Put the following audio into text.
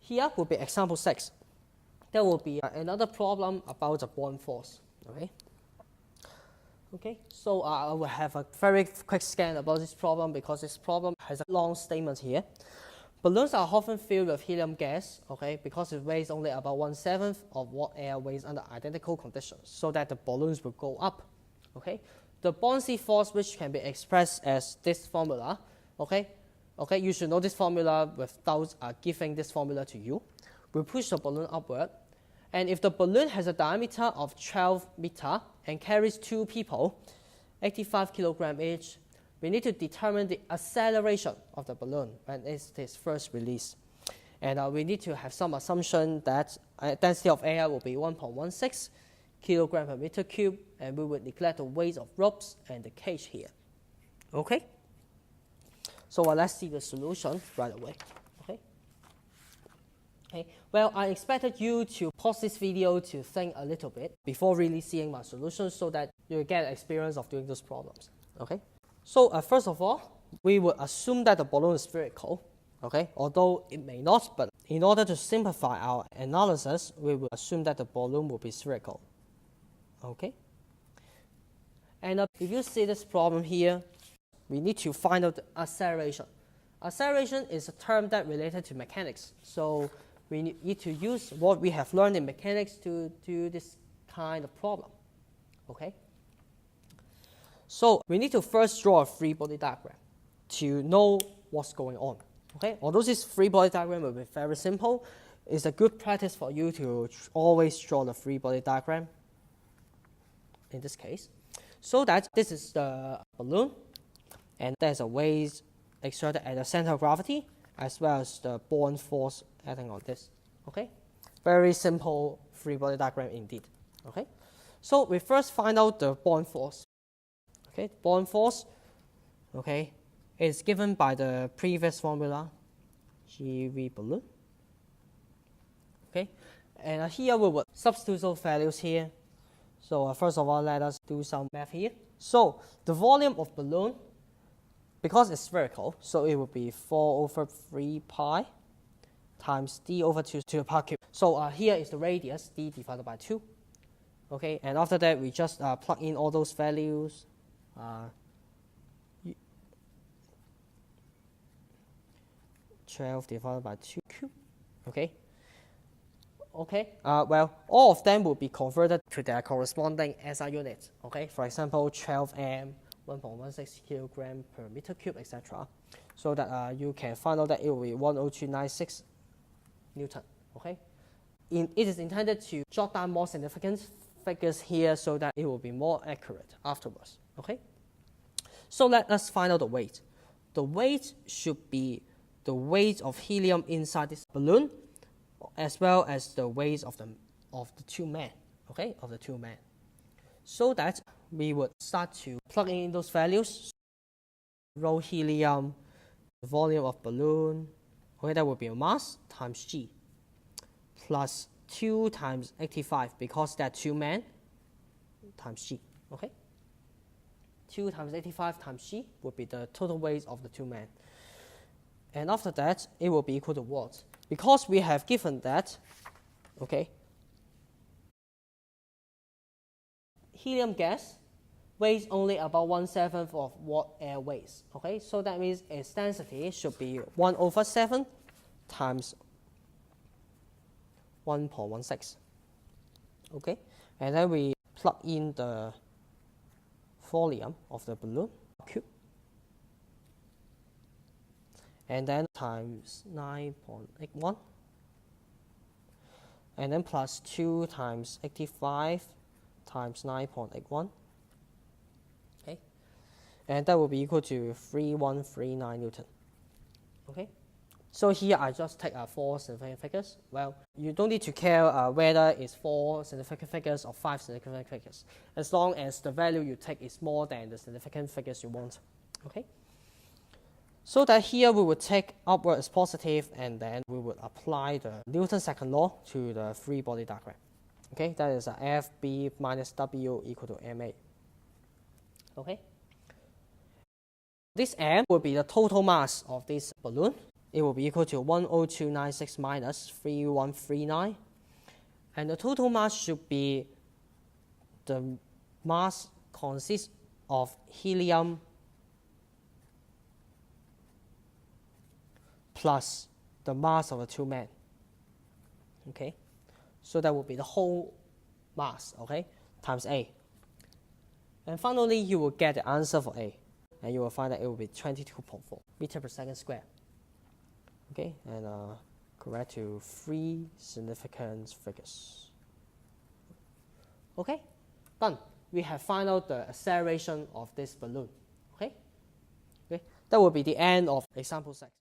here will be example 6. There will be another problem about the buoyant force. Okay, so I will have a very quick scan about this problem because this problem has a long statement here. Balloons are often filled with helium gas, okay, because it weighs only about 1/7 of what air weighs under identical conditions, so that the balloons will go up. Okay, the buoyancy force, which can be expressed as this formula, okay, you should know this formula without giving this formula to you, will push the balloon upward. And if the balloon has a diameter of 12 meters and carries 2 people, 85 kilograms each, we need to determine the acceleration of the balloon when it is first released. And we need to have some assumption that density of air will be 1.16 kilogram per meter cube, and we would neglect the weight of ropes and the cage here. Okay? So let's see the solution right away. Okay. Well, I expected you to pause this video to think a little bit before really seeing my solution so that you get experience of doing those problems. Okay. So first of all, we would assume that the balloon is spherical. Okay. Although it may not, but in order to simplify our analysis, we will assume that the balloon will be spherical. Okay. And if you see this problem here, we need to find out the acceleration. Acceleration is a term that related to mechanics. So we need to use what we have learned in mechanics to do this kind of problem. Okay? So we need to first draw a free body diagram to know what's going on. Okay? Although this free body diagram will be very simple, it's a good practice for you to always draw the free body diagram in this case. So that this is the balloon, and there's a weight exerted at the center of gravity, as well as the buoyant force acting on this. Okay, very simple free body diagram indeed. Okay, so we first find out the buoyant force. Okay, buoyant force, okay, is given by the previous formula, GV balloon. Okay, and here we will substitute those values here. So first of all, let us do some math here. So the volume of balloon, because it's spherical, so it will be 4/3 pi times d over 2 to the power cube. So here is the radius, d divided by 2. Okay, and after that, we just plug in all those values. 12 divided by 2 cube. Okay. Okay. Well, all of them will be converted to their corresponding SI units. Okay. For example, 12 m, 1.16 kilogram per meter cube, etc. So that you can find out that it will be 10296 Newton. Okay. It is intended to jot down more significant figures here so that it will be more accurate afterwards. Okay. So let us find out the weight. The weight should be the weight of helium inside this balloon, as well as the weight of the 2 men. Okay, of the 2 men. So that we would start to plug in those values. Rho helium, the volume of balloon. Okay, that would be a mass times g, plus 2 times 85 because there are 2 men times g. Okay. 2 times 85 times g would be the total weight of the 2 men. And after that, it will be equal to what? Because we have given that, okay, helium gas weighs only about 1/7 of what air weighs. Okay, so that means its density should be 1/7 times 1.16. Okay, and then we plug in the volume of the balloon cube, and then times 9.81, and then plus 2 times 85 times 9.81. Okay, and that will be equal to 3139 Newton. Okay, so here I just take 4 significant figures. Well, you don't need to care whether it's 4 significant figures or 5 significant figures, as long as the value you take is more than the significant figures you want. Okay. So that here we would take upward as positive, and then we would apply the Newton's second law to the free body diagram. Okay, that is FB minus W equal to MA. Okay. This M will be the total mass of this balloon. it will be equal to 10296 minus 3139. And the total mass should be the mass consists of helium plus the mass of the two men. Okay, so that will be the whole mass, okay, times A. And finally, you will get the answer for A, and you will find that it will be 22.4 meter per second square. Okay, and correct to 3 significant figures. Okay, done. We have found out the acceleration of this balloon. Okay, that will be the end of example 6.